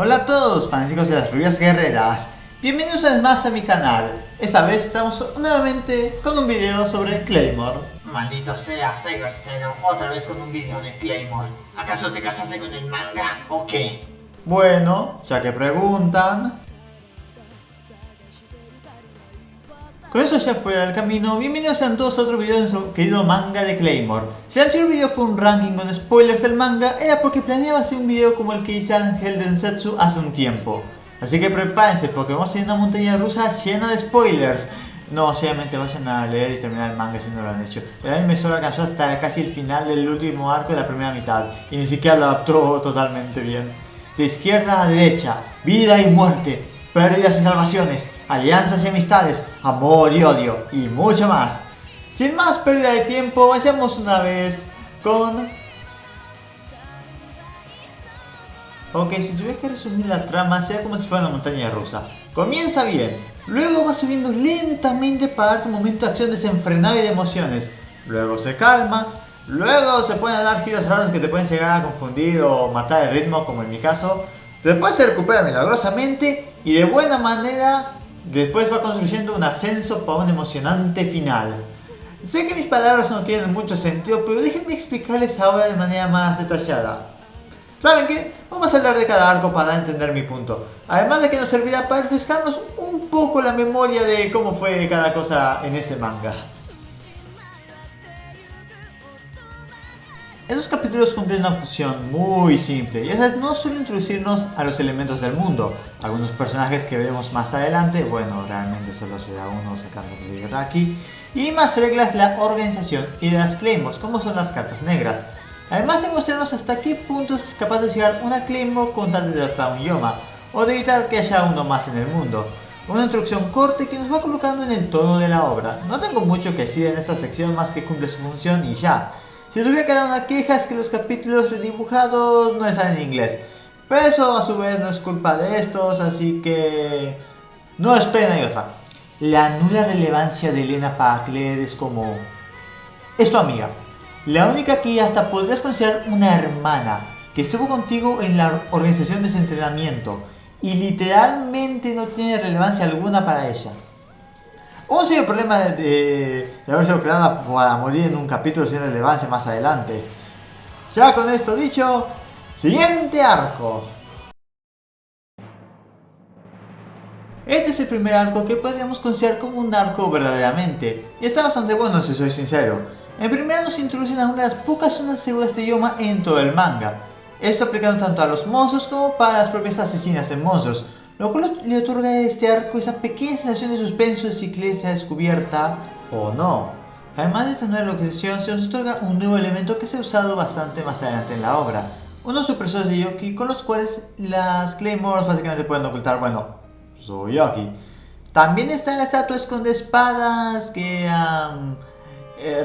Hola a todos, fanáticos de las rubias guerreras. Bienvenidos una vez más a mi canal. Esta vez estamos nuevamente con un video sobre Claymore. Maldito seas, Tiger Zero, otra vez con un video de Claymore. ¿Acaso te casaste con el manga o qué? Bueno, ya que preguntan. Con eso ya fuera del camino, bienvenidos sean todos a otro video de nuestro querido manga de Claymore. Si el anterior video fue un ranking con spoilers del manga, era porque planeaba hacer un video como el que hice Ángel Densetsu hace un tiempo. Así que prepárense porque vamos a ir a una montaña rusa llena de spoilers. No, obviamente vayan a leer y terminar el manga si no lo han hecho. El anime solo alcanzó hasta casi el final del último arco de la primera mitad y ni siquiera lo adaptó totalmente bien. De izquierda a derecha, vida y muerte, pérdidas y salvaciones, alianzas y amistades, amor y odio, y mucho más. Sin más pérdida de tiempo, vayamos una vez con... Ok, si tuviera que resumir la trama, sería como si fuera una montaña rusa. Comienza bien, luego va subiendo lentamente para darte un momento de acción desenfrenado y de emociones. Luego se calma, luego se pueden dar giros raros que te pueden llegar a confundir o matar el ritmo, como en mi caso. Después se recupera milagrosamente y de buena manera, después va construyendo un ascenso para un emocionante final. Sé que mis palabras no tienen mucho sentido, pero déjenme explicarles ahora de manera más detallada. ¿Saben qué? Vamos a hablar de cada arco para dar a entender mi punto. Además de que nos servirá para refrescarnos un poco la memoria de cómo fue cada cosa en este manga. Estos capítulos cumplen una función muy simple y esa es no solo introducirnos a los elementos del mundo, algunos personajes que veremos más adelante, bueno, realmente solo será uno sacando de Iraqi, y más reglas de la organización y de las Claymores, como son las cartas negras. Además de mostrarnos hasta qué punto es capaz de llegar una Claymore con tal de derrotar un Yoma, o de evitar que haya uno más en el mundo. Una introducción corta que nos va colocando en el tono de la obra. No tengo mucho que decir en esta sección más que cumple su función y ya. Si tuviera que dar una queja es que los capítulos redibujados no están en inglés. Pero eso a su vez no es culpa de estos, así que... no esperen, hay otra. La nula relevancia de Elena para Claire es como... es tu amiga. La única que hasta podrías considerar una hermana, que estuvo contigo en la organización de ese entrenamiento y literalmente no tiene relevancia alguna para ella. Un serio problema de haber sido creada para morir en un capítulo sin relevancia más adelante. Ya con esto dicho, siguiente arco. Este es el primer arco que podríamos considerar como un arco verdaderamente, y está bastante bueno si soy sincero. En primera nos introducen a una de las pocas zonas seguras de Yoma en todo el manga. Esto aplicando tanto a los monstruos como para las propias asesinas de monstruos, lo cual le otorga a este arco esa pequeña sensación de suspenso de si Claire sea descubierta o no. Además de esta nueva localización se nos otorga un nuevo elemento que se ha usado bastante más adelante en la obra, unos supresores de Yoki con los cuales las Claymores básicamente pueden ocultar, bueno, su Yoki. También está la estatua esconde espadas que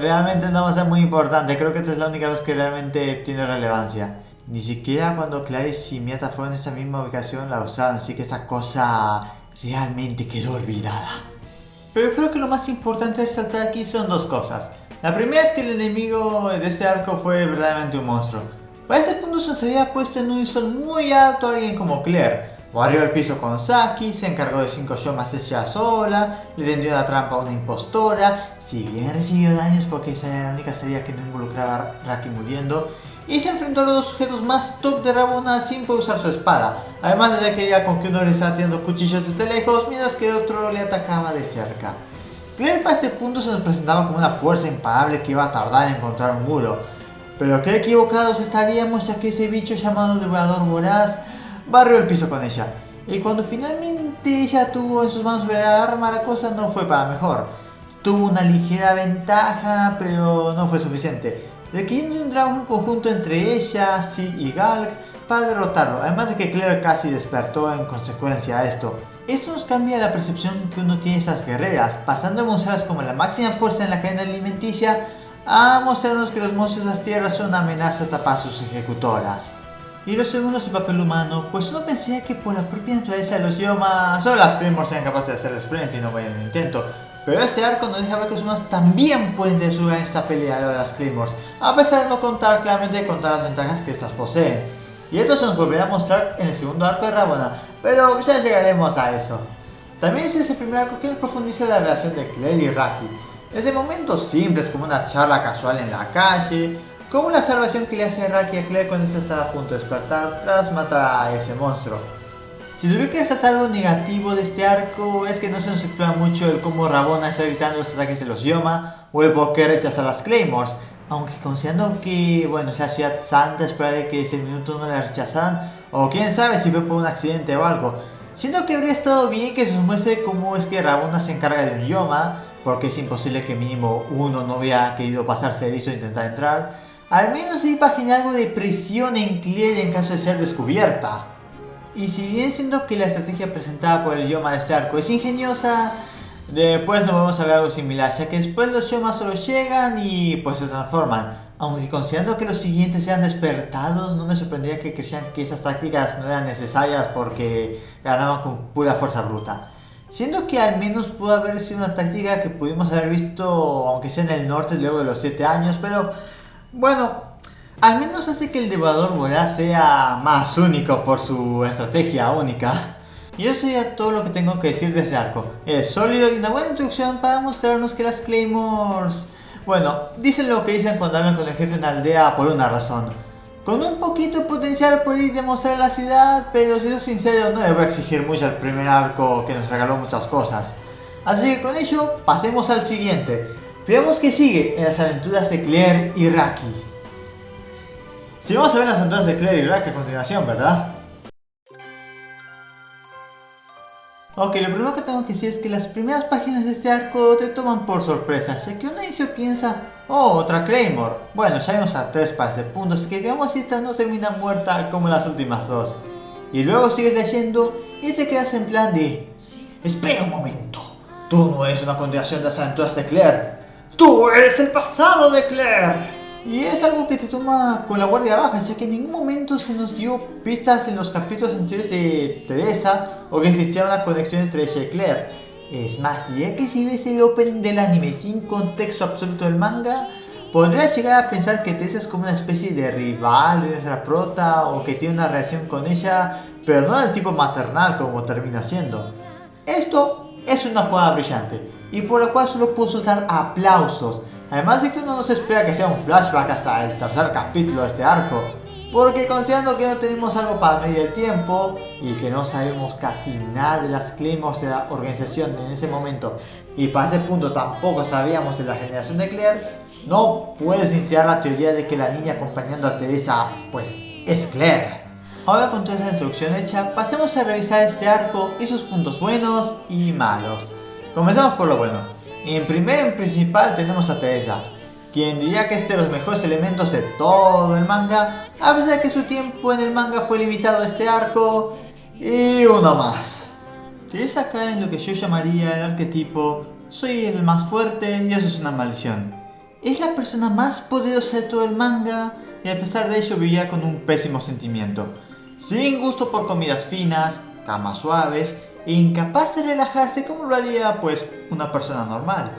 realmente no va a ser muy importante, creo que esta es la única vez que realmente tiene relevancia. Ni siquiera cuando Clarice y Miata fueron en esa misma ubicación la usaron, así que esta cosa realmente quedó olvidada. Pero creo que lo más importante de resaltar aquí son dos cosas. La primera es que el enemigo de este arco fue verdaderamente un monstruo. Para este punto se nos había puesto en un ISO muy alto a alguien como Claire. Barrió el piso con Saki, se encargó de 5 Yomas ella sola, le tendió la trampa a una impostora, si bien recibió daños porque esa era la única salida que no involucraba a Raki muriendo, y se enfrentó a los dos sujetos más top de Rabona sin poder usar su espada, además de que ya con que uno le estaba tirando cuchillos desde lejos, mientras que el otro le atacaba de cerca. Claire para este punto se nos presentaba como una fuerza imparable que iba a tardar en encontrar un muro, pero qué equivocados estaríamos ya que ese bicho llamado Devorador Voraz barrió el piso con ella, y cuando finalmente ella tuvo en sus manos la arma, la cosa no fue para mejor. Tuvo una ligera ventaja, pero no fue suficiente, requiriendo un trabajo en conjunto entre ella, Sid y Galk para derrotarlo, además de que Claire casi despertó en consecuencia a esto. Esto nos cambia la percepción que uno tiene de esas guerreras, pasando a mostrarlas como la máxima fuerza en la cadena alimenticia, a mostrarnos que los monstruos de las tierras son una amenaza hasta para sus ejecutoras. Y lo segundo es el papel humano, pues uno pensaría que por la propia naturaleza de los Yoma, solo las Claymores sean capaces de hacerles frente y no vayan en intento. Pero este arco nos deja ver que los humanos también pueden tener su lugar en esta pelea de las Claymores, a pesar de no contar claramente con todas las ventajas que estas poseen. y esto se nos volverá a mostrar en el segundo arco de Rabona, pero ya llegaremos a eso. También es ese primer arco que nos profundiza la relación de Claire y Raki, desde momentos simples como una charla casual en la calle, como la salvación que le hace Raki a Claire cuando esta está a punto de despertar tras matar a ese monstruo. Si tuviera que resaltar algo negativo de este arco es que no se nos explora mucho el cómo Rabona está evitando los ataques de los Yoma o el por qué rechaza las Claymores, aunque considerando que bueno, es la ciudad santa, esperaré que ese minuto no la rechazaran, o quién sabe si fue por un accidente o algo. Siento que habría estado bien que se nos muestre cómo es que Rabona se encarga de un Yoma, porque es imposible que mínimo uno no hubiera querido pasarse erizo e intentar entrar. Al menos se iba a generar algo de presión en Claire en caso de ser descubierta. Y si bien siento que la estrategia presentada por el Yoma de este arco es ingeniosa, después no vamos a ver algo similar, ya que después los Yomas solo llegan y pues se transforman. Aunque considerando que los siguientes sean despertados, no me sorprendería que creyeran que esas tácticas no eran necesarias porque ganaban con pura fuerza bruta. Siendo que al menos pudo haber sido una táctica que pudimos haber visto, aunque sea en el norte luego de los 7 años, pero bueno, al menos hace que el Devorador Voraz sea más único por su estrategia única. Y eso sería todo lo que tengo que decir de este arco. Es sólido y una buena introducción para mostrarnos que las Claymores, bueno, dicen lo que dicen cuando hablan con el jefe en la aldea por una razón. Con un poquito de potencial podéis demostrar la ciudad, pero si soy sincero no le voy a exigir mucho al primer arco que nos regaló muchas cosas. Así que con ello pasemos al siguiente. Veamos qué sigue en las aventuras de Claire y Raki. Si vamos a ver las aventuras de Claire y Raki a continuación, ¿verdad? Ok, lo primero que tengo que decir es que las primeras páginas de este arco te toman por sorpresa, ya que uno inicio piensa, oh, otra Claymore. Bueno, ya vimos a 3 pares de puntos, así que veamos si esta no termina muerta como las últimas 2. Y luego sigues leyendo y te quedas en plan de, espera un momento, tú no eres una continuación de las aventuras de Claire, tú eres el pasado de Claire. Y es algo que te toma con la guardia baja, ya que en ningún momento se nos dio pistas en los capítulos anteriores de Teresa o que existiera una conexión entre ella y Claire. Es más, diría que si ves el opening del anime sin contexto absoluto del manga, podrías llegar a pensar que Teresa es como una especie de rival de nuestra prota o que tiene una relación con ella, pero no del tipo maternal como termina siendo. Esto es una jugada brillante y por la cual solo puedo soltar aplausos. Además de que uno no se espera que sea un flashback hasta el tercer capítulo de este arco, porque considerando que no tenemos algo para medir el tiempo y que no sabemos casi nada de las Claymores de la organización en ese momento, y para ese punto tampoco sabíamos de la generación de Claire, no puedes iniciar la teoría de que la niña acompañando a Teresa pues es Claire. Ahora con toda esta introducción hecha, pasemos a revisar este arco y sus puntos buenos y malos. Comenzamos por lo bueno. En principal tenemos a Teresa, quien diría que es de los mejores elementos de todo el manga, a pesar de que su tiempo en el manga fue limitado a este arco y uno más. Teresa cae en lo que yo llamaría el arquetipo soy el más fuerte y eso es una maldición. Es la persona más poderosa de todo el manga y a pesar de ello vivía con un pésimo sentimiento, sin gusto por comidas finas, camas suaves e incapaz de relajarse como lo haría pues una persona normal.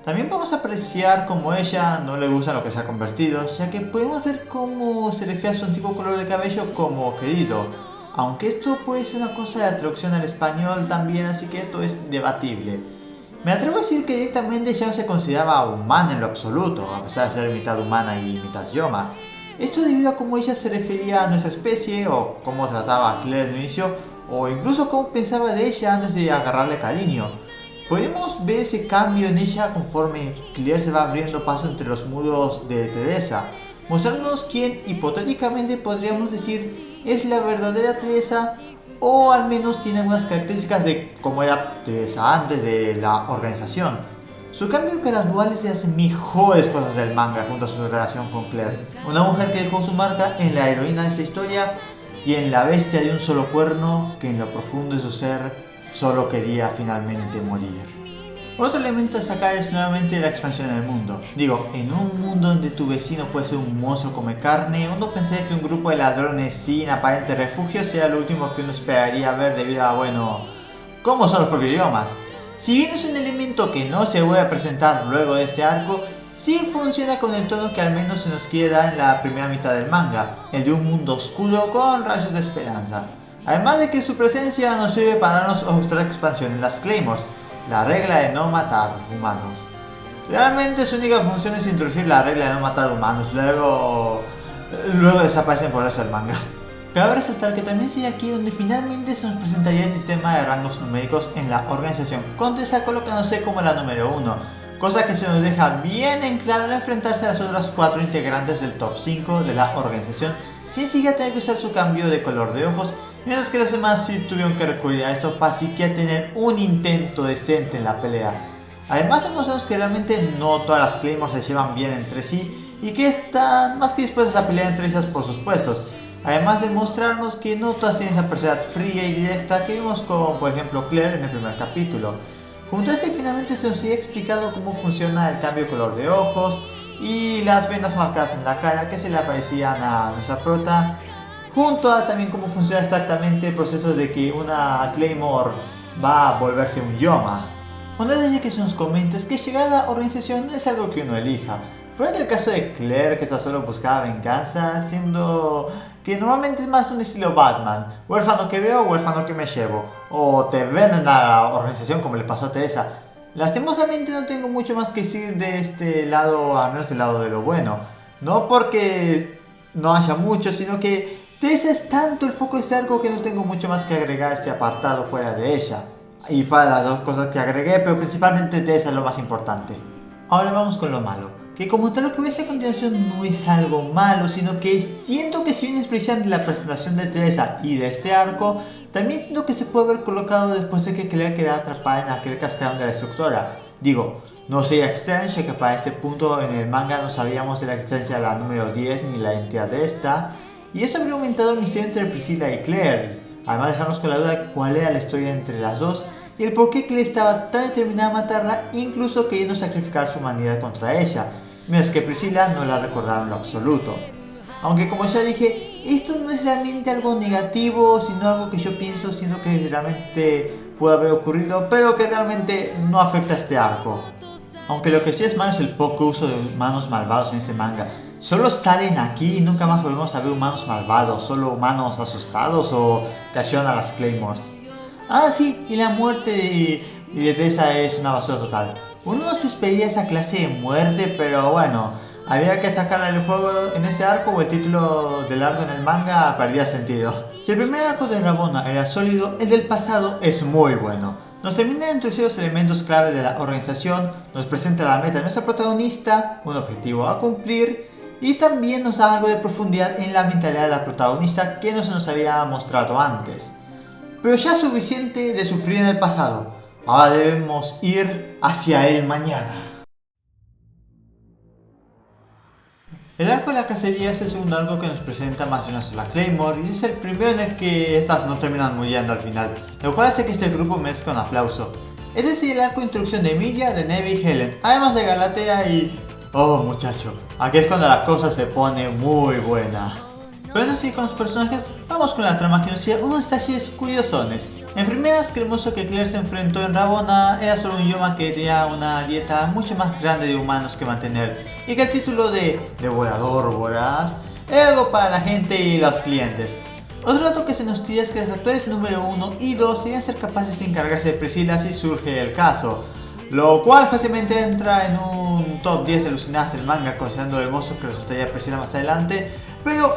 También podemos apreciar cómo ella no le gusta lo que se ha convertido, ya que podemos ver cómo se refiere a su antiguo color de cabello como querido, aunque esto puede ser una cosa de traducción al español también, así que esto es debatible. Me atrevo a decir que directamente ya no se consideraba humana en lo absoluto, a pesar de ser mitad humana y mitad Yoma. Esto debido a cómo ella se refería a nuestra especie o cómo trataba a Claire al inicio, o incluso cómo pensaba de ella antes de agarrarle cariño. Podemos ver ese cambio en ella conforme Claire se va abriendo paso entre los muros de Teresa, mostrándonos quién hipotéticamente podríamos decir es la verdadera Teresa, o al menos tiene algunas características de cómo era Teresa antes de la organización. Su cambio gradual es de las mejores cosas del manga junto a su relación con Claire, una mujer que dejó su marca en la heroína de esta historia y en la bestia de un solo cuerno que en lo profundo de su ser solo quería finalmente morir. Otro elemento a destacar es nuevamente la expansión del mundo. Digo, en un mundo donde tu vecino puede ser un monstruo come carne, uno pensaría que un grupo de ladrones sin aparente refugio sería lo último que uno esperaría ver debido a, bueno, cómo son los propios idiomas. Si bien es un elemento que no se vuelve a presentar luego de este arco, sí funciona con el tono que al menos se nos quiere dar en la primera mitad del manga, el de un mundo oscuro con rayos de esperanza. Además de que su presencia nos sirve para darnos otra expansión en las Claymores, la regla de no matar humanos. Realmente su única función es introducir la regla de no matar humanos, luego desaparecen por eso el manga. Cabe resaltar que también sería aquí donde finalmente se nos presentaría el sistema de rangos numéricos en la organización, con Tessa colocándose como la número 1, cosa que se nos deja bien en claro al enfrentarse a las otras 4 integrantes del top 5 de la organización, sin siquiera tener que usar su cambio de color de ojos, mientras que las demás sí tuvieron que recurrir a esto para siquiera tener un intento decente en la pelea. Además demostramos que realmente no todas las Claymores se llevan bien entre sí y que están más que dispuestas a pelear entre ellas por sus puestos. Además de mostrarnos que no todas tienen esa personalidad fría y directa que vimos con, por ejemplo, Claire en el primer capítulo. Junto a este finalmente se nos sigue explicado cómo funciona el cambio de color de ojos y las venas marcadas en la cara que se le aparecían a nuestra prota, junto a también cómo funciona exactamente el proceso de que una Claymore va a volverse un Yoma. Un detalle que se nos comenta es que llegar a la organización no es algo que uno elija. Fuera del caso de Claire, que esta solo buscaba venganza, siendo que normalmente es más un estilo Batman, huérfano que veo, huérfano que me llevo, o te venden a la organización como le pasó a Teresa. Lastimosamente no tengo mucho más que decir de este lado, al menos del lado de lo bueno. No porque no haya mucho, sino que Teresa es tanto el foco de este arco que no tengo mucho más que agregar a este apartado fuera de ella. Y fueron las dos cosas que agregué, pero principalmente Teresa es lo más importante. Ahora vamos con lo malo, que como tal lo que voy a hacer a continuación no es algo malo, sino que siento que si bien es brillante la presentación de Teresa y de este arco, también siento que se puede haber colocado después de que Claire quedara atrapada en aquel cascarón de la destructora. Digo, no sería extraño ya que para este punto en el manga no sabíamos de la existencia de la número 10 ni la identidad de esta, y esto habría aumentado el misterio entre Priscilla y Claire. Además de dejarnos con la duda de cuál era la historia entre las dos y el por qué Claire estaba tan determinada a matarla, incluso queriendo sacrificar su humanidad contra ella, mientras que Priscilla no la recordaba en lo absoluto. Aunque como ya dije, esto no es realmente algo negativo, sino algo que yo pienso siendo que realmente pudo haber ocurrido, pero que realmente no afecta a este arco. Aunque lo que sí es malo es el poco uso de humanos malvados en este manga. Solo salen aquí y nunca más volvemos a ver humanos malvados, solo humanos asustados o que ayudan a las Claymores. Ah sí, y la muerte de Teresa es una basura total. Uno no se esperaría esa clase de muerte, pero bueno, había que sacarla del juego en ese arco o el título del arco en el manga perdía sentido. Si el primer arco de Rabona era sólido, el del pasado es muy bueno. Nos termina de introducir los elementos clave de la organización, nos presenta la meta de nuestra protagonista, un objetivo a cumplir, y también nos da algo de profundidad en la mentalidad de la protagonista que no se nos había mostrado antes. Pero ya suficiente de sufrir en el pasado, ahora debemos ir hacia el mañana. El arco de la cacería es el segundo arco que nos presenta más de una sola Claymore y es el primero en el que estas no terminan muriendo al final, lo cual hace que este grupo merezca un aplauso. Es decir, el arco de introducción de Emilia, de Neve y Helen, además de Galatea y... oh muchacho, aquí es cuando la cosa se pone muy buena. Pero antes de ir con los personajes, vamos con la trama que nos lleva unos detalles curiosones. En primeras, que el monstruo que Claire se enfrentó en Rabona era solo un Yoma que tenía una dieta mucho más grande de humanos que mantener, y que el título de Devorador Voraz era algo para la gente y los clientes. Otro dato que se nos tira es que las actuales número 1 y 2 serían ser capaces de encargarse de Priscilla si surge el caso, lo cual fácilmente entra en un top 10 de alucinadas del manga considerando el monstruo que resultaría Priscilla más adelante, pero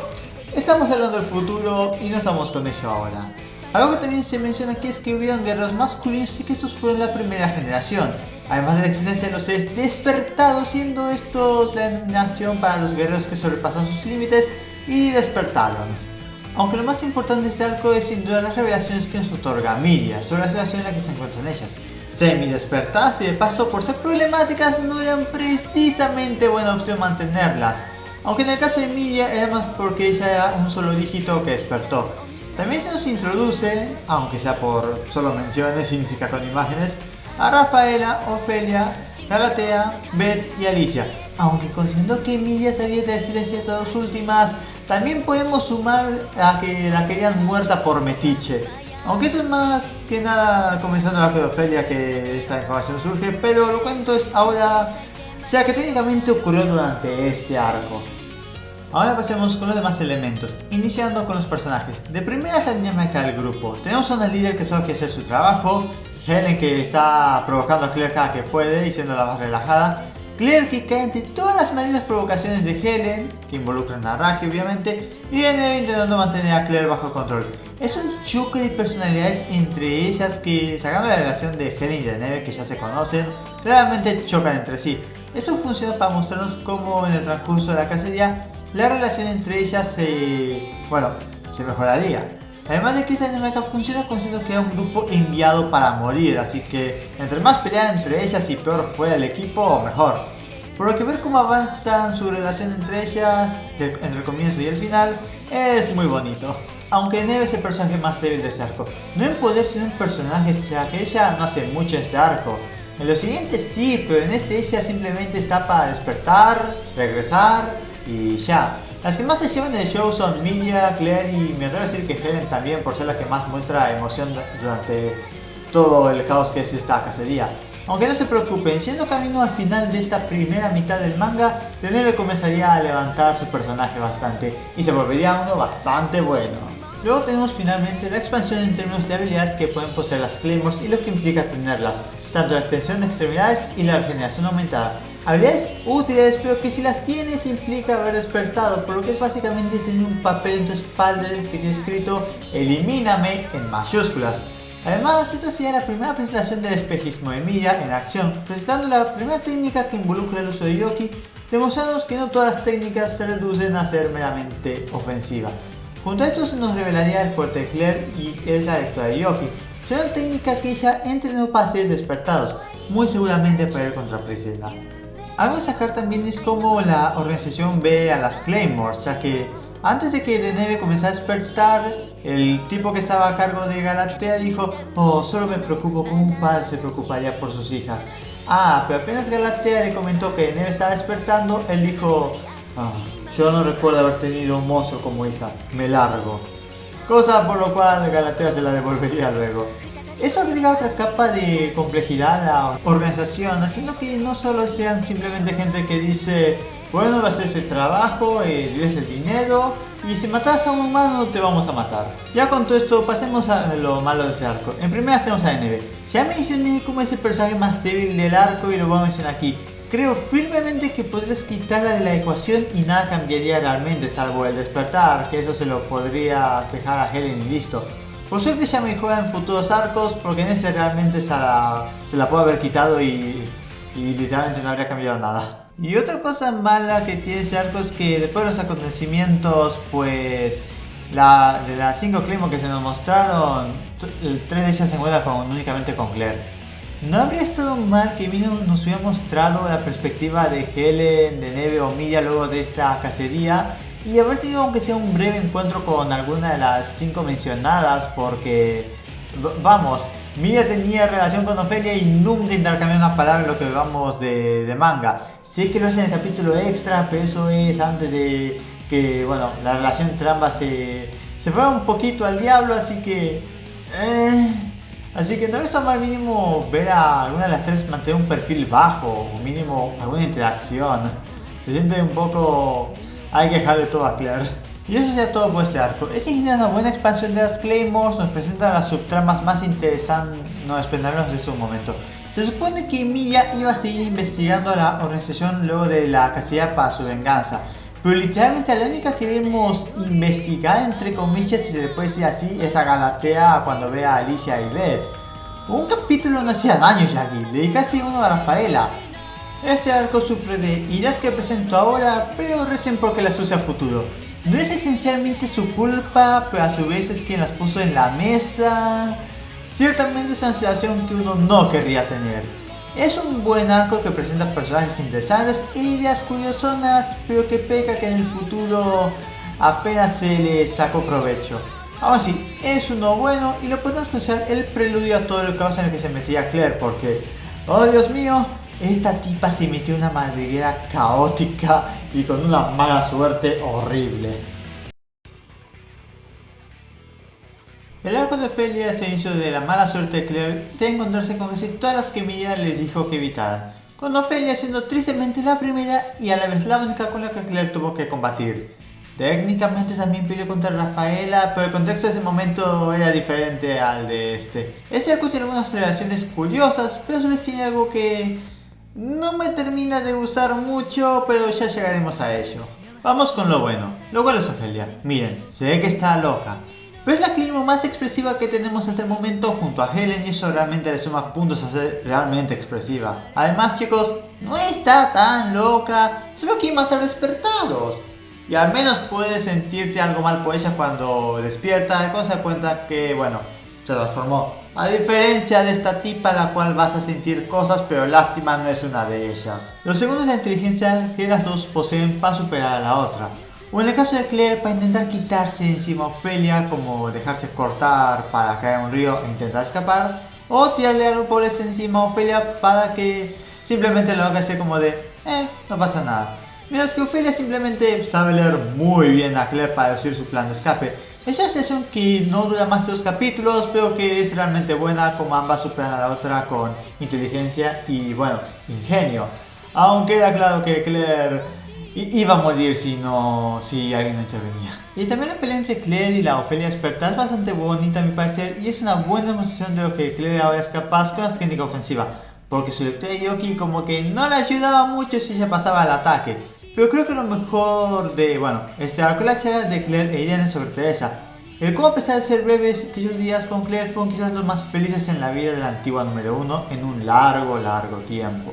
estamos hablando del futuro y no estamos con ello ahora. Algo que también se menciona aquí es que hubieron guerreros masculinos y que estos fueron la primera generación, además de la existencia de los seres despertados, siendo estos la nación para los guerreros que sobrepasan sus límites y despertaron. Aunque lo más importante de este arco es sin duda las revelaciones que nos otorga Miria sobre la situación en la que se encuentran ellas, semi despertadas y de paso por ser problemáticas no eran precisamente buena opción mantenerlas. Aunque en el caso de Emilia era más porque ella era un solo dígito que despertó. También se nos introduce, aunque sea por solo menciones y ni siquiera con imágenes, a Rafaela, Ofelia, Galatea, Beth y Alicia. Aunque considerando que Emilia sabía de la existencia de estas dos últimas, también podemos sumar a que la querían muerta por metiche. Aunque eso es más que nada comenzando la de Ofelia que esta información surge, pero lo cuento es ahora o sea que técnicamente ocurrió durante este arco. Ahora pasemos con los demás elementos, iniciando con los personajes. De primeras la dinámica del grupo. Tenemos a una líder que solo quiere hacer su trabajo, Helen que está provocando a Claire cada que puede y siendo la más relajada, Claire que cae ante todas las malditas provocaciones de Helen, que involucran a Raki obviamente, y Neve intentando mantener a Claire bajo control. Es un choque de personalidades entre ellas que, sacando la relación de Helen y de Neve que ya se conocen, claramente chocan entre sí. Esto funciona para mostrarnos cómo en el transcurso de la cacería la relación entre ellas se mejoraría. Además de que esta dinámica funciona considerando que era un grupo enviado para morir, así que entre más pelearan entre ellas y peor fuera el equipo, mejor. Por lo que ver cómo avanzan su relación entre ellas, entre el comienzo y el final, es muy bonito. Aunque Neve es el personaje más débil de este arco, no en poder sino en personaje, o sea que ella no hace mucho en este arco. En los siguientes sí, pero en este ella simplemente está para despertar, regresar y ya. Las que más se llevan del show son Milia, Claire y me atrevo a decir que Helen también por ser la que más muestra emoción durante todo el caos que es esta cacería. Aunque no se preocupen, siendo camino al final de esta primera mitad del manga, Neve comenzaría a levantar su personaje bastante y se volvería uno bastante bueno. Luego tenemos finalmente la expansión en términos de habilidades que pueden poseer las Claymores y lo que implica tenerlas, tanto la extensión de extremidades y la regeneración aumentada. Habilidades útiles, pero que si las tienes implica haber despertado, por lo que es básicamente tener un papel en tu espalda que tiene escrito "Elimíname" en mayúsculas. Además, esta sería la primera presentación del espejismo de Milia en acción, presentando la primera técnica que involucra el uso de Yoki, demostrándonos que no todas las técnicas se reducen a ser meramente ofensiva. Junto a esto se nos revelaría el fuerte de Claire y es la lectura de Yoki. Será una técnica que ella entrenó para seres despertados, muy seguramente para ir contra Priscilla. Algo a sacar también es cómo la organización ve a las Claymores, ya que antes de que Neve comenzara a despertar, el tipo que estaba a cargo de Galatea dijo: "Oh, solo me preocupo como un padre se preocuparía por sus hijas". Pero apenas Galatea le comentó que Neve estaba despertando, él dijo: "Yo no recuerdo haber tenido un monstruo como hija, me largo". Cosa por lo cual Galatea se la devolvería luego. Esto agrega otra capa de complejidad a la organización, haciendo que no solo sean simplemente gente que dice: "Bueno, vas a hacer ese trabajo, des el dinero y si matas a un humano no te vamos a matar". Ya con todo esto pasemos a lo malo de este arco. En primera tenemos a Neve. Ya mencioné como es el personaje más débil del arco y lo voy a mencionar aquí. Creo firmemente que podrías quitarla de la ecuación y nada cambiaría realmente, salvo el despertar, que eso se lo podrías dejar a Helen y listo. Por suerte ya mejora en futuros arcos, porque en ese realmente se la puede haber quitado y literalmente no habría cambiado nada. Y otra cosa mala que tiene ese arco es que después de los acontecimientos, pues de las 5 Claymore que se nos mostraron, 3 de ellas se encuentran únicamente con Claire. No habría estado mal que Mino nos hubiera mostrado la perspectiva de Helen, de Neve o Milia luego de esta cacería y haber tenido aunque sea un breve encuentro con alguna de las 5 mencionadas, porque vamos, Milia tenía relación con Ofelia y nunca intercambió una palabra en lo que vamos de manga. Sé que lo hace en el capítulo extra, pero eso es antes de que la relación entre ambas se fuera un poquito al diablo, así que no está mal mínimo ver a alguna de las 3 mantener un perfil bajo o mínimo alguna interacción. Se siente un poco... hay que dejarle todo a Claire. Y eso sería todo por este arco. Es en general una buena expansión de las Claymores, nos presenta las subtramas más interesantes, no desprendernos de este momento. Se supone que Milia iba a seguir investigando a la organización luego de la cacería para su venganza. Pero literalmente la única que vemos investigar, entre comillas, si se le puede decir así, es a Galatea cuando ve a Alicia y Beth. Un capítulo no hacía daño, Yagi, le dedicaste uno a Rafaela. Este arco sufre de ideas que presento ahora, pero recién porque las use a futuro. No es esencialmente su culpa, pero a su vez es quien las puso en la mesa. Ciertamente es una situación que uno no querría tener. Es un buen arco que presenta personajes interesantes e ideas curiosonas, pero que peca que en el futuro apenas se le sacó provecho. Aún así, es uno bueno y lo podemos considerar el preludio a todo el caos en el que se metía Claire, porque, oh Dios mío, esta tipa se metió en una madriguera caótica y con una mala suerte horrible. El arco de Ofelia se inició de la mala suerte de Claire de encontrarse con casi todas las que Milia les dijo que evitaran. con Ofelia siendo tristemente la primera y a la vez la única con la que Claire tuvo que combatir. Técnicamente también peleó contra Rafaela, pero el contexto de ese momento era diferente al de este. Este arco tiene algunas relaciones curiosas, pero a su vez tiene algo que no me termina de gustar mucho, pero ya llegaremos a ello. Vamos con lo bueno. Lo bueno es Ofelia. Miren, sé que está loca, pero es la Claymore más expresiva que tenemos hasta el momento junto a Helen y eso realmente le suma puntos a ser realmente expresiva. Además chicos, no está tan loca, solo quiere matar despertados. Y al menos puedes sentirte algo mal por ella cuando despierta y cuando se da cuenta que, bueno, se transformó. A diferencia de esta tipa la cual vas a sentir cosas, pero lástima no es una de ellas. Lo segundo es la inteligencia que las dos poseen para superar a la otra. O en el caso de Claire, para intentar quitarse de encima a Ofelia, como dejarse cortar para caer a un río e intentar escapar. O tirarle árboles encima a Ofelia para que simplemente lo haga así como de, no pasa nada. Mientras que Ofelia simplemente sabe leer muy bien a Claire para decir su plan de escape. Es una sesión que no dura más de 2 capítulos, pero que es realmente buena, como ambas superan a la otra con inteligencia y, bueno, ingenio. Aunque era claro que Claire iba a morir si alguien no intervenía. Y también la pelea entre Claire y la Ofelia experta es bastante bonita a mi parecer y es una buena demostración de lo que Claire ahora es capaz con la técnica ofensiva. Porque su lectura de Yoki como que no le ayudaba mucho si ella pasaba al ataque. Pero creo que lo mejor de, este arco es la charla de Claire e Irene sobre Teresa. El cómo a pesar de ser breves, aquellos días con Claire fueron quizás los más felices en la vida de la antigua número 1 en un largo tiempo.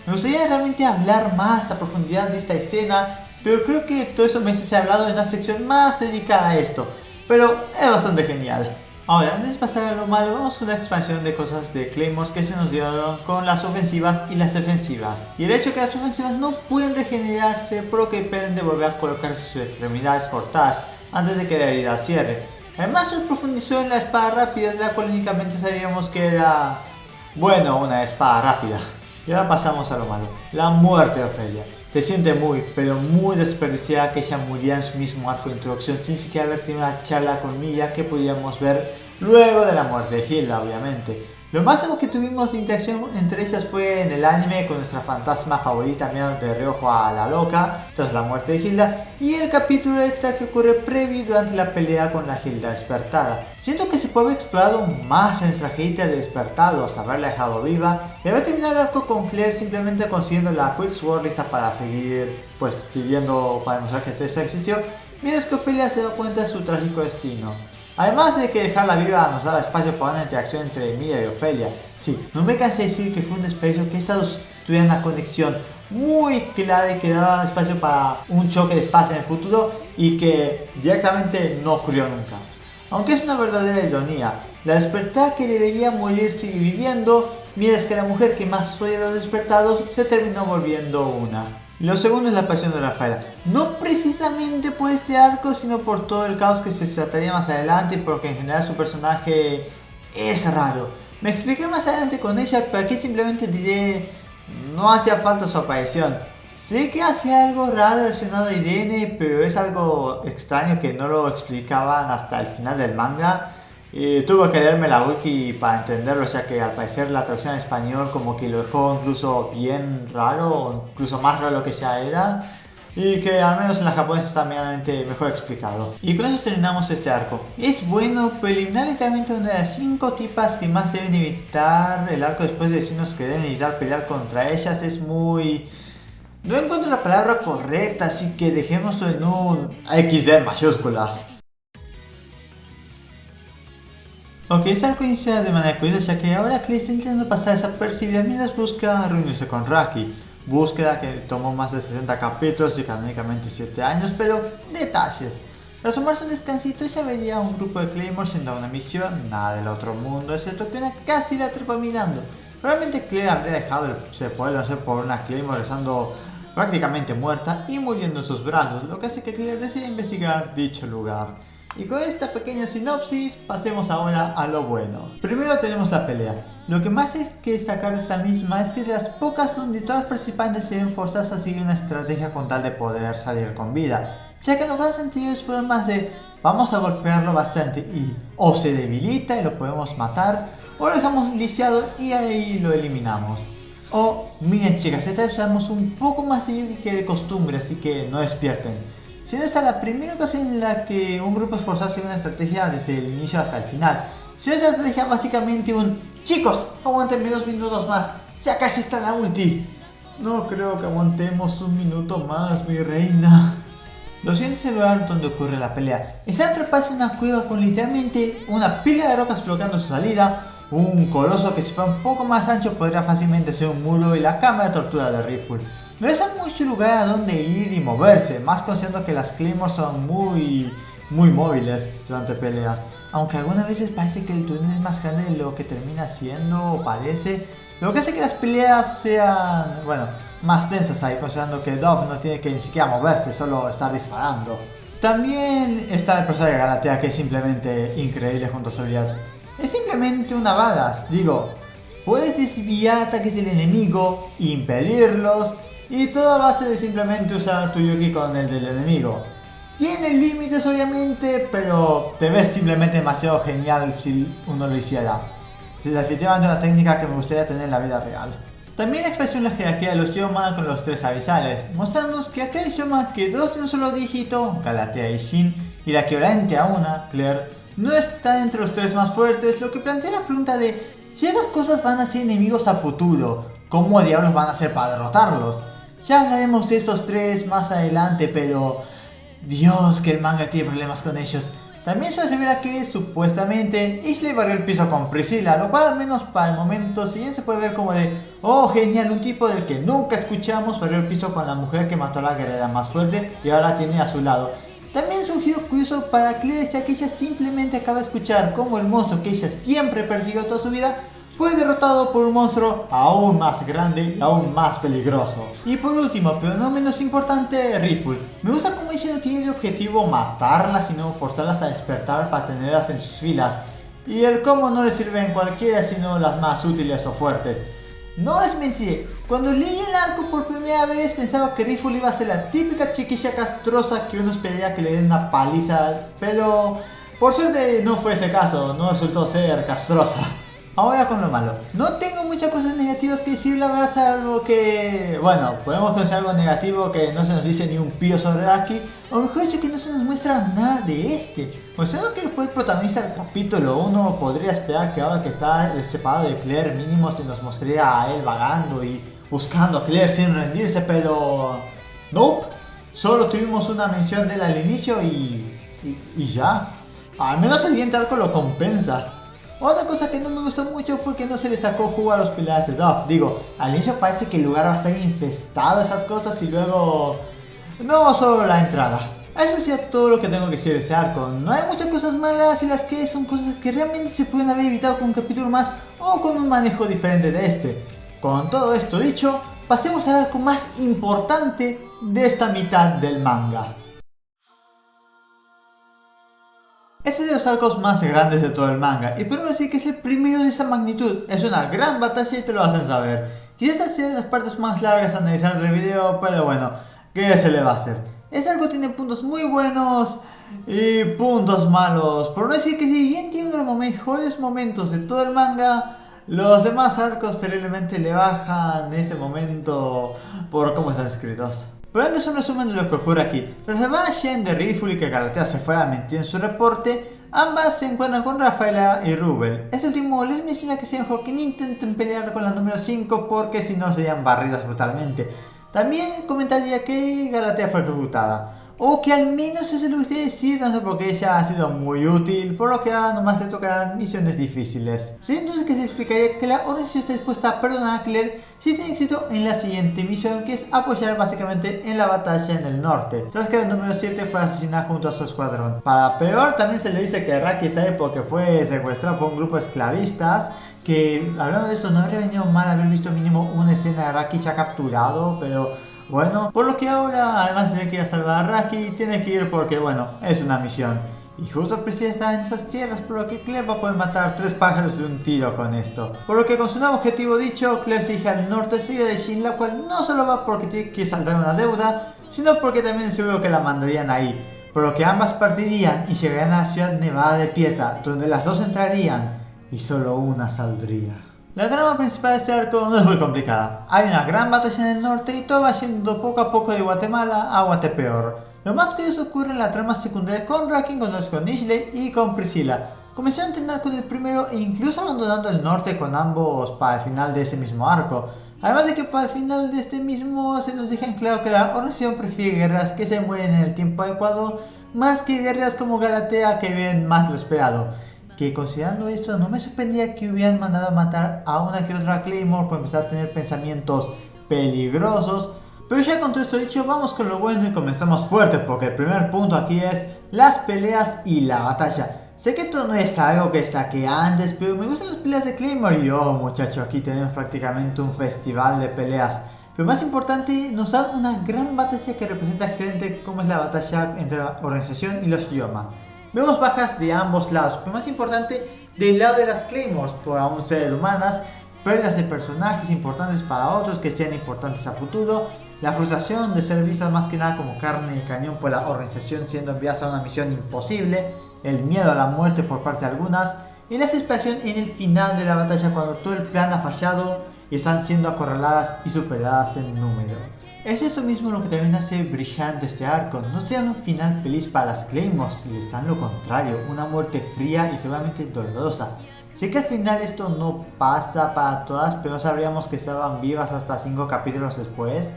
Me gustaría realmente hablar más a profundidad de esta escena, pero creo que todo esto me se ha hablado en una sección más dedicada a esto. Pero es bastante genial. Ahora, antes de pasar a lo malo, vamos con la expansión de cosas de Claymores que se nos dieron con las ofensivas y las defensivas. Y el hecho de que las ofensivas no pueden regenerarse, por lo que deben de volver a colocarse sus extremidades cortadas antes de que la herida cierre. Además, se profundizó en la espada rápida, de la cual únicamente sabíamos que era, una espada rápida. Y ahora pasamos a lo malo, la muerte de Ofelia. Se siente muy, pero muy desperdiciada que ella muriera en su mismo arco de introducción sin siquiera haber tenido una charla con Milla que podíamos ver luego de la muerte de Hilda, obviamente. Lo máximo que tuvimos de interacción entre ellas fue en el anime con nuestra fantasma favorita mirando de reojo a la loca tras la muerte de Hilda y el capítulo extra que ocurre previo durante la pelea con la Hilda despertada. Siento que se puede haber explorado más en nuestra hater de despertados, haberla dejado viva y haber terminado el arco con Claire simplemente consiguiendo la Quick Sword lista para seguir viviendo para demostrar que Tessa existió, mientras que Ofelia se da cuenta de su trágico destino. Además de que dejarla viva nos daba espacio para una interacción entre Milla y Ofelia. Sí, no me cansé de decir que fue un desperdicio que estas dos tuvieran una conexión muy clara y que daba espacio para un choque de espadas en el futuro y que directamente no ocurrió nunca. Aunque es una verdadera ironía, la despertada que debería morir sigue viviendo, mientras que la mujer que más odia a los despertados se terminó volviendo una. Lo segundo es la aparición de Rafaela, no precisamente por este arco, sino por todo el caos que se trataría más adelante, porque en general su personaje es raro. Me expliqué más adelante con ella, pero aquí simplemente diré, no hacía falta su aparición. Sé que hace algo raro relacionado a Irene, pero es algo extraño que no lo explicaban hasta el final del manga. Tuve que leerme la wiki para entenderlo, ya que al parecer la traducción en español como que lo dejó incluso bien raro, o incluso más raro que ya era, y que al menos en la japonesa está medianamente mejor explicado. Y con eso terminamos este arco. Es bueno, pero eliminar literalmente una de las 5 tipas que más deben evitar el arco después de decirnos que deben evitar pelear contra ellas es muy... No encuentro la palabra correcta, así que dejémoslo en un XD en mayúsculas. Ok, este arco inicia de manera curiosa, ya que ahora Claire está intentando pasar desapercibida mientras busca reunirse con Raki. Búsqueda que tomó más de 60 capítulos y canónicamente 7 años, pero detalles. Tras tomarse un descansito, ella vería a un grupo de Claymores yendo a una misión, nada del otro mundo, excepto que una casi la atrapa mirando. Probablemente Claire habría dejado el poder vencer por una Claymore estando prácticamente muerta y muriendo en sus brazos, lo que hace que Claire decida investigar dicho lugar. Y con esta pequeña sinopsis, pasemos ahora a lo bueno. Primero tenemos la pelea. Lo que más es que destacar de esta misma es que es de las pocas donde todas las participantes se ven forzadas a seguir una estrategia con tal de poder salir con vida, ya que en los casos anteriores fueron más de vamos a golpearlo bastante y o se debilita y lo podemos matar, o lo dejamos lisiado y ahí lo eliminamos. Oh, miren chicas, esta vez usamos un poco más de Yugi que de costumbre, así que no despierten. Siendo esta la primera ocasión en la que un grupo esforzado sigue una estrategia desde el inicio hasta el final. Si esa estrategia básicamente un chicos, aguanten 2 minutos más, ya casi está la ulti. No creo que aguantemos un minuto más, mi reina. Lo siguiente es el lugar donde ocurre la pelea. Están atrapados en una cueva con literalmente una pila de rocas bloqueando su salida, un coloso que si fuera un poco más ancho podría fácilmente ser un muro y la cámara de tortura de Riffle. No es mucho lugar a donde ir y moverse, más considerando que las Claymores son muy móviles durante peleas. Aunque algunas veces parece que el túnel es más grande de lo que termina siendo o parece, lo que hace que las peleas sean, más tensas ahí, considerando que Dove no tiene que ni siquiera moverse, solo estar disparando. También está el personaje de Galatea, que es simplemente increíble junto a su habilidad. Es simplemente una balas, digo, puedes desviar ataques del enemigo, impedirlos, y todo a base de simplemente usar tu Yugi con el del enemigo. Tiene límites obviamente, pero te ves simplemente demasiado genial si uno lo hiciera. Es definitivamente una técnica que me gustaría tener en la vida real. También expresó la jerarquía de los Yoma con los 3 avisales, mostrándonos que aquel Yoma que todos en un solo dígito, Galatea y Shin, y la equivalente a una, Claire, no está entre los 3 más fuertes, lo que plantea la pregunta de si esas cosas van a ser enemigos a futuro, ¿cómo diablos van a hacer para derrotarlos? Ya hablaremos de estos 3 más adelante, pero Dios, que el manga tiene problemas con ellos. También se revela que supuestamente Isley barrió el piso con Priscilla, lo cual al menos para el momento si bien se puede ver como de oh genial, un tipo del que nunca escuchamos barrió el piso con la mujer que mató a la guerrera más fuerte y ahora la tiene a su lado. También es un giro curioso para Claire, ya que ella simplemente acaba de escuchar cómo el monstruo que ella siempre persiguió toda su vida fue derrotado por un monstruo aún más grande y aún más peligroso. Y por último, pero no menos importante, Riffle. Me gusta cómo ella no tiene el objetivo matarlas, sino forzarlas a despertar para tenerlas en sus filas. Y el cómo no le sirven cualquiera, sino las más útiles o fuertes. No les mentiré, cuando leí el arco por primera vez pensaba que Riffle iba a ser la típica chiquilla castrosa que uno esperaría que le den una paliza, pero por suerte no fue ese caso, no resultó ser castrosa. Ahora con lo malo, no tengo muchas cosas negativas que decir, la verdad, salvo que, podemos conocer algo negativo que no se nos dice ni un pío sobre Aki, o mejor dicho que no se nos muestra nada de este. Pues siendo que fue el protagonista del capítulo 1, podría esperar que ahora que está separado de Claire mínimo se nos mostraría a él vagando y buscando a Claire sin rendirse, pero nope, solo tuvimos una mención de él al inicio y ya. Al menos el siguiente arco lo compensa. Otra cosa que no me gustó mucho fue que no se le sacó jugo a los pilares de Dove. Digo, al inicio parece que el lugar va a estar infestado de esas cosas y luego no solo la entrada. Eso sí es todo lo que tengo que decir de ese arco. No hay muchas cosas malas y las que hay son cosas que realmente se pueden haber evitado con un capítulo más o con un manejo diferente de este. Con todo esto dicho, pasemos al arco más importante de esta mitad del manga. Este es de los arcos más grandes de todo el manga, y podemos decir que es el primero de esa magnitud. Es una gran batalla y te lo hacen saber. Quizás sean las partes más largas a analizar del video, pero bueno, ¿qué se le va a hacer? Este arco tiene puntos muy buenos y puntos malos. Por no decir que si bien tiene uno de los mejores momentos de todo el manga, los demás arcos terriblemente le bajan ese momento por cómo están escritos. Pero antes un resumen de lo que ocurre aquí. Tras salvar a Shen de Riffle y que Galatea se fuera a mentir en su reporte, ambas se encuentran con Rafaela y Rubel. Este último les menciona que sea mejor que no intenten pelear con la número 5 porque si no serían barridas brutalmente. También comentaría que Galatea fue ejecutada. O que al menos eso lo quisiera decir, no sé por qué ella ha sido muy útil, por lo que ahora nomás le tocarán misiones difíciles. Sería entonces que se explicaría que la organización está dispuesta a perdonar a Claire si tiene éxito en la siguiente misión, que es apoyar básicamente en la batalla en el norte, tras que el número 7 fue asesinado junto a su escuadrón. Para peor, también se le dice que Raki está ahí porque fue secuestrado por un grupo de esclavistas, que hablando de esto no habría venido mal haber visto mínimo una escena de Raki ya capturado, pero bueno, por lo que ahora, además de que ir a salvar a Raki, tiene que ir porque, es una misión. Y justo Priscilla está en esas tierras, por lo que Claire va a poder matar 3 pájaros de un tiro con esto. Por lo que con su nuevo objetivo dicho, Claire se dirige al norte seguida de Shin, la cual no solo va porque tiene que saldar una deuda, sino porque también es seguro que la mandarían ahí. Por lo que ambas partirían y llegarían a la ciudad nevada de Pieta, donde las dos entrarían y solo una saldría. La trama principal de este arco no es muy complicada. Hay una gran batalla en el norte y todo va yendo poco a poco de Guatemala a Guatepeor. Lo más curioso ocurre en la trama secundaria con Rakin, con Ishley y con Priscilla. Comenzaron a entrenar con el primero e incluso abandonando el norte con ambos para el final de ese mismo arco. Además de que para el final de este mismo se nos deja en claro que la organización prefiere guerreras que se mueren en el tiempo adecuado más que guerreras como Galatea que ven más lo esperado. Que considerando esto no me sorprendía que hubieran mandado a matar a una que otra Claymore por empezar a tener pensamientos peligrosos. Pero ya con todo esto dicho, vamos con lo bueno y comenzamos fuerte porque el primer punto aquí es las peleas y la batalla. Sé que esto no es algo que destaqué antes, pero me gustan las peleas de Claymore y oh muchachos, aquí tenemos prácticamente un festival de peleas. Pero más importante, nos dan una gran batalla que representa excelente como es la batalla entre la organización y los Yoma. Vemos bajas de ambos lados, pero más importante, del lado de las Claymores por aún ser humanas, pérdidas de personajes importantes para otros que sean importantes a futuro, la frustración de ser vistas más que nada como carne de cañón por la organización siendo enviadas a una misión imposible, el miedo a la muerte por parte de algunas, y la desesperación en el final de la batalla cuando todo el plan ha fallado y están siendo acorraladas y superadas en número. Es eso mismo lo que también hace brillante este arco. No te dan un final feliz para las Claymores, les dan lo contrario, una muerte fría y seguramente dolorosa. Sé que al final esto no pasa para todas, pero no sabríamos que estaban vivas hasta 5 capítulos después.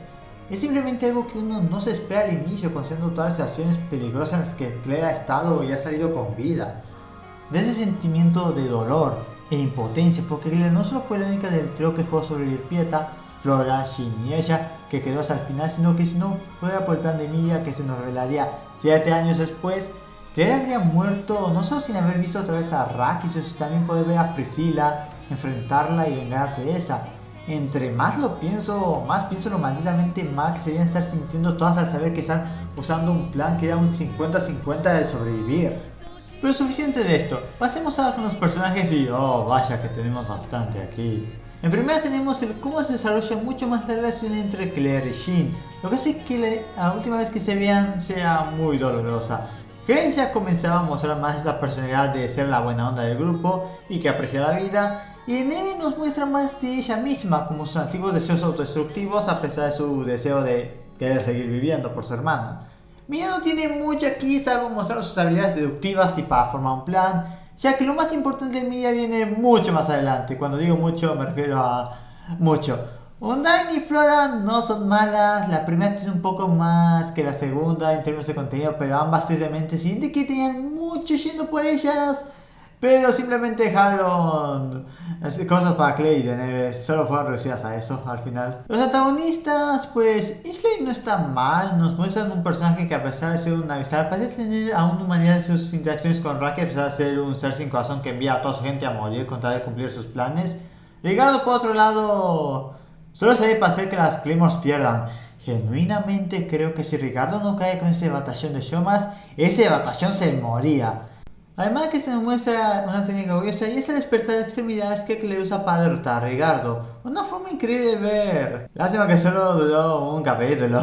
Es simplemente algo que uno no se espera al inicio, considerando todas las situaciones peligrosas en las que Claire ha estado y ha salido con vida. De ese sentimiento de dolor e impotencia, porque Claire no solo fue la única del trío que dejó sobrevivir Pieta, Flora, Shin y ella, que quedó hasta el final, sino que si no fuera por el plan de Emilia que se nos revelaría 7 años después, Claire habría muerto no solo sin haber visto otra vez a Rakis, sino también poder ver a Priscilla, enfrentarla y vengar a Teresa. Entre más lo pienso, más pienso lo malditamente mal que se deben estar sintiendo todas al saber que están usando un plan que era un 50-50 de sobrevivir. Pero suficiente de esto, pasemos ahora con los personajes y oh vaya que tenemos bastante aquí. En primera tenemos el cómo se desarrolla mucho más la relación entre Claire y Shin, lo que hace que la última vez que se vean sea muy dolorosa. Claire ya comenzaba a mostrar más esta personalidad de ser la buena onda del grupo y que aprecia la vida, y Neve nos muestra más de ella misma como sus antiguos deseos autodestructivos a pesar de su deseo de querer seguir viviendo por su hermana. Mia no tiene mucho aquí salvo mostrar sus habilidades deductivas y para formar un plan, ya que lo más importante de Mia viene mucho más adelante. Cuando digo mucho me refiero a mucho. Undyne y Flora no son malas, la primera tiene un poco más que la segunda en términos de contenido, pero ambas tristemente sienten que tenían mucho yendo por ellas. Pero simplemente dejaron cosas para Clay y de Neve, solo fueron reducidas a eso al final. Los antagonistas, pues Isley no está mal, nos muestran un personaje que a pesar de ser un avisar parece tener aún humanidad en sus interacciones con Raki, a pesar de ser un ser sin corazón que envía a toda su gente a morir con tal de cumplir sus planes. Ricardo por otro lado, solo se ve para hacer que las Claymores pierdan. Genuinamente creo que si Ricardo no cae con ese batallón de Yomas, ese batallón se moría. Además que se nos muestra una técnica curiosa y es el despertar de extremidades que Claire usa para derrotar a Ricardo. Una forma increíble de ver. Lástima que solo duró un capítulo.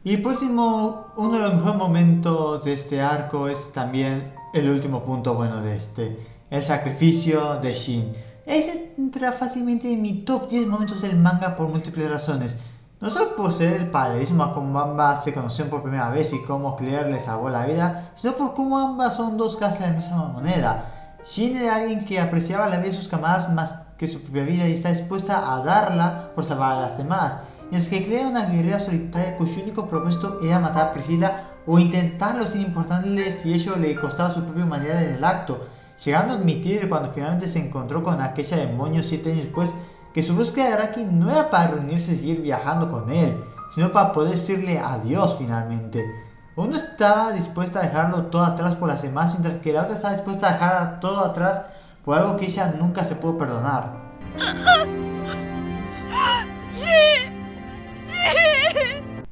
Y por último, uno de los mejores momentos de este arco es también el último punto bueno de este. El sacrificio de Shin. Ese entra fácilmente en mi top 10 momentos del manga por múltiples razones. No solo por ser el paralelismo a cómo ambas se conocieron por primera vez y cómo Claire le salvó la vida, sino por cómo ambas son dos caras de la misma moneda. Shin era alguien que apreciaba la vida de sus camaradas más que su propia vida y está dispuesta a darla por salvar a las demás. Mientras que Claire era una guerrera solitaria cuyo único propósito era matar a Priscilla o intentarlo sin importarle si ello le costaba su propia humanidad en el acto, llegando a admitir cuando finalmente se encontró con aquella demonio 7 años después que su búsqueda de Araki no era para reunirse y seguir viajando con él, sino para poder decirle adiós finalmente. Uno estaba dispuesta a dejarlo todo atrás por las demás, mientras que la otra estaba dispuesta a dejar todo atrás por algo que ella nunca se pudo perdonar.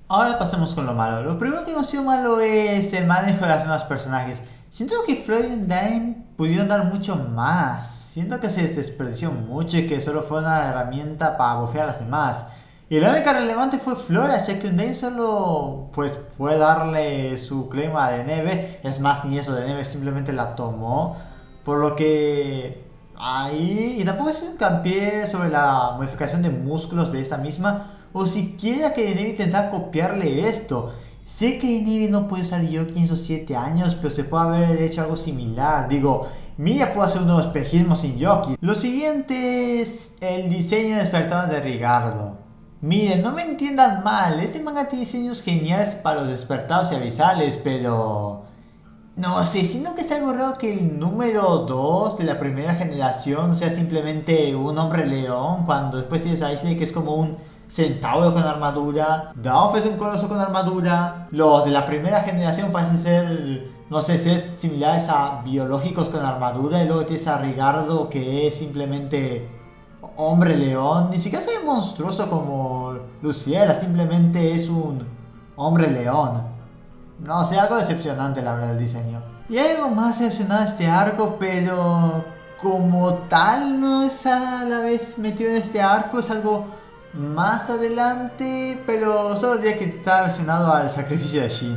Ahora pasemos con lo malo. Lo primero que considero malo es el manejo de los nuevos personajes. Siento que Floyd y Undyne pudieron dar mucho más. Siento que se desperdició mucho y que solo fue una herramienta para bufear a las demás. Y la única relevante fue Flora, ya que Undyne solo pues fue darle su clima de Neve. Es más, ni eso de Neve, simplemente la tomó. Por lo que ahí, y tampoco es un hincapié sobre la modificación de músculos de esta misma, o siquiera que Denevi intentara copiarle esto. Sé que Denevi no puede usar Yoki en sus 7 años, pero se puede haber hecho algo similar. Digo, Mira puede hacer un nuevo espejismo sin Yoki. Lo siguiente es el diseño de despertador de Rigardo. Miren, no me entiendan mal, este manga tiene diseños geniales para los despertados y avisales, pero... No sé, siento que está algo raro que el número 2 de la primera generación sea simplemente un hombre león, cuando después tienes a Ashley que es como un centauro con armadura, Daof es un coloso con armadura, los de la primera generación parecen ser, no sé, seres similares a biológicos con armadura, y luego tienes a Rigardo que es simplemente hombre león, ni siquiera se ve monstruoso como Luciela, simplemente es un hombre león. No sé, algo decepcionante la verdad el diseño. Y hay algo más relacionado a este arco, pero como tal no es a la vez metido en este arco, es algo más adelante, pero solo diría que está relacionado al sacrificio de Shin.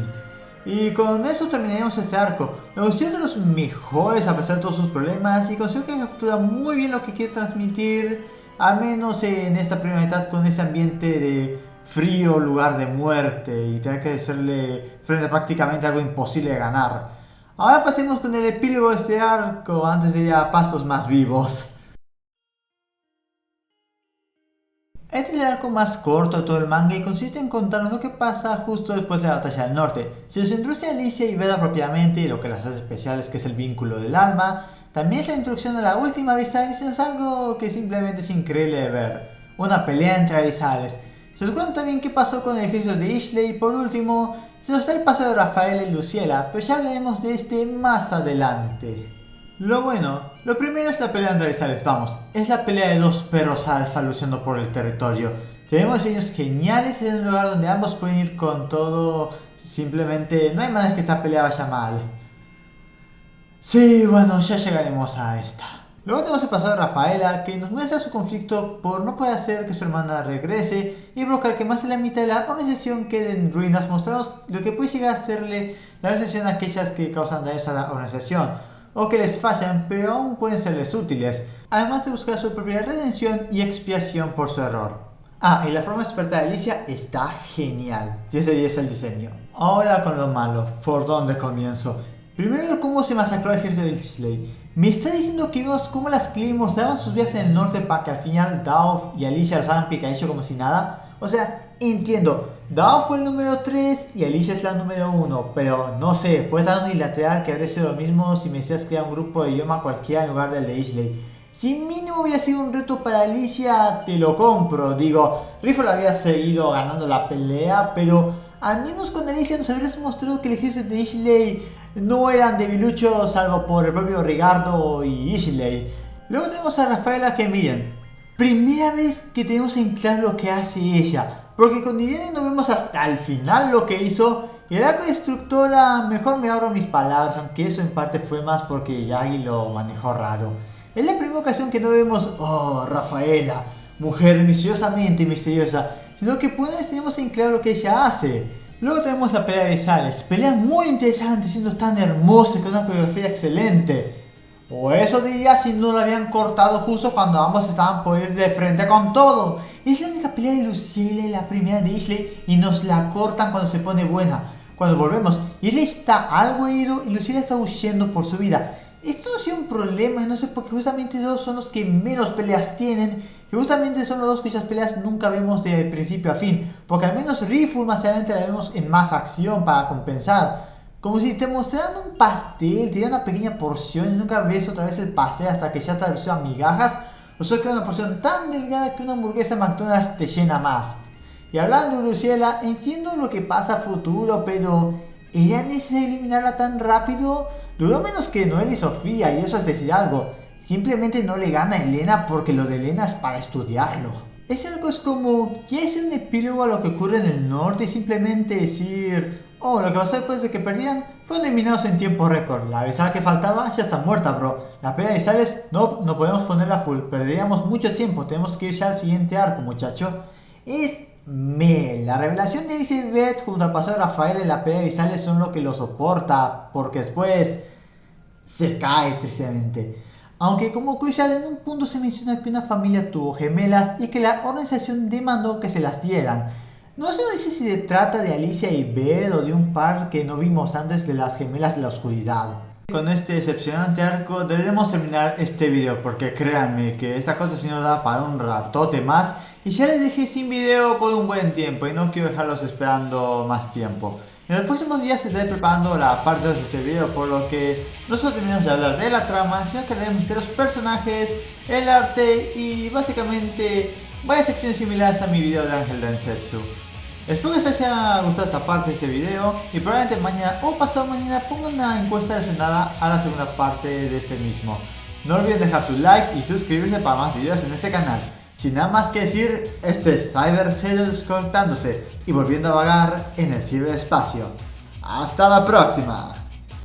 Y con eso terminaremos este arco. Me gustó de los mejores a pesar de todos sus problemas y considero que captura muy bien lo que quiere transmitir, al menos en esta primera mitad con ese ambiente de frío lugar de muerte y tener que hacerle frente a prácticamente algo imposible de ganar. Ahora pasemos con el epílogo de este arco antes de ir a pasos más vivos. Este es el arco más corto de todo el manga y consiste en contarnos lo que pasa justo después de la batalla del norte. Se nos introduce a Alicia y Veda propiamente, y lo que las hace especiales, que es el vínculo del alma. También es la introducción a la última Avisales, y es algo que simplemente es increíble de ver. Una pelea entre Avisales. Se nos cuenta también qué pasó con el ejército de Ashley y por último, se nos da el paso de Rafaela y Luciela, pero ya hablaremos de este más adelante. Lo primero es la pelea entre Avisales, vamos, es la pelea de dos perros alfa luchando por el territorio. Tenemos diseños geniales en un lugar donde ambos pueden ir con todo, simplemente no hay manera que esta pelea vaya mal. Sí, bueno, ya llegaremos a esta. Luego tenemos el pasado de Rafaela, que nos muestra su conflicto por no poder hacer que su hermana regrese y provocar que más de la mitad de la organización quede en ruinas, mostramos lo que puede llegar a hacerle la organización a aquellas que causan daños a la organización o que les fallan pero aún pueden serles útiles, además de buscar su propia redención y expiación por su error. Ah, y la forma de despertar de Alicia está genial, 10 de 10 el diseño. Ahora con lo malo, ¿por dónde comienzo? Primero, cómo se masacró el ejército de Ashley. ¿Me está diciendo que vimos cómo las Claymores daban sus vidas en el norte para que al final Daof y Alicia los hagan picadillo como si nada? O sea, entiendo, Daof fue el número 3 y Alicia es la número 1, pero no sé, fue tan unilateral que habría sido lo mismo si me decías que era un grupo de idioma cualquiera en lugar del de Ashley. Si mínimo hubiera sido un reto para Alicia, te lo compro. Digo, Riffle había seguido ganando la pelea, pero al menos con Alicia nos habrías mostrado que el ejército de Ashley no eran debiluchos salvo por el propio Rigardo y Ashley. Luego tenemos a Rafaela que miren, primera vez que tenemos en claro lo que hace ella, porque con Irene no vemos hasta el final lo que hizo. Y el arco destructora, mejor me ahorro mis palabras, aunque eso en parte fue más porque Yagi lo manejó raro. Es la primera ocasión que no vemos, oh, Rafaela, mujer misteriosamente misteriosa, sino que por una vez tenemos en claro lo que ella hace. Luego tenemos la pelea de Sales, pelea muy interesante, siendo tan hermosa y con una coreografía excelente. O eso diría si no la habían cortado justo cuando ambos estaban por ir de frente con todo. Es la única pelea de Luciela y la primera de Ashley y nos la cortan cuando se pone buena. Cuando volvemos, Ashley está algo herido y Luciela está huyendo por su vida. Esto no ha sido un problema, no sé, porque justamente esos son los que menos peleas tienen. Y justamente son los dos cuyas peleas nunca vemos de principio a fin. Porque al menos Riffle más adelante la vemos en más acción para compensar. Como si te mostraran un pastel, te dieran una pequeña porción y nunca ves otra vez el pastel hasta que ya está reducido a migajas. O sea que una porción tan delgada que una hamburguesa McDonald's te llena más. Y hablando de Luciela, entiendo lo que pasa a futuro, pero ¿era necesario eliminarla tan rápido? Duró menos que Noel y Sofía, y eso es decir algo. Simplemente no le gana a Elena porque lo de Elena es para estudiarlo. Ese algo es como, ¿quiere ser un epílogo a lo que ocurre en el norte y simplemente decir, oh, lo que pasó después de que perdían fueron eliminados en tiempo récord? La avisada que faltaba ya está muerta, bro. La pelea de Sales, no podemos ponerla full, perderíamos mucho tiempo, tenemos que ir ya al siguiente arco, muchacho. La revelación de Elizabeth junto al pasado de Rafael en la pelea de Sales son lo que lo soporta, porque después se cae tristemente. Aunque como curiosidad en un punto se menciona que una familia tuvo gemelas y que la organización demandó que se las dieran. No se dice si se trata de Alicia y Beth o de un par que no vimos antes de las gemelas de la oscuridad. Con este decepcionante arco deberemos terminar este video porque créanme que esta cosa sí nos da para un ratote más y ya les dejé sin video por un buen tiempo y no quiero dejarlos esperando más tiempo. En los próximos días estaré preparando la parte 2 de este video, por lo que no solo terminamos de hablar de la trama, sino que hablaremos de los personajes, el arte y básicamente varias secciones similares a mi video de Ángel Densetsu. Espero que les haya gustado esta parte de este video y probablemente mañana o pasado mañana ponga una encuesta relacionada a la segunda parte de este mismo. No olviden dejar su like y suscribirse para más videos en este canal. Sin nada más que decir, este es CyberZero desconectándose y volviendo a vagar en el ciberespacio. ¡Hasta la próxima!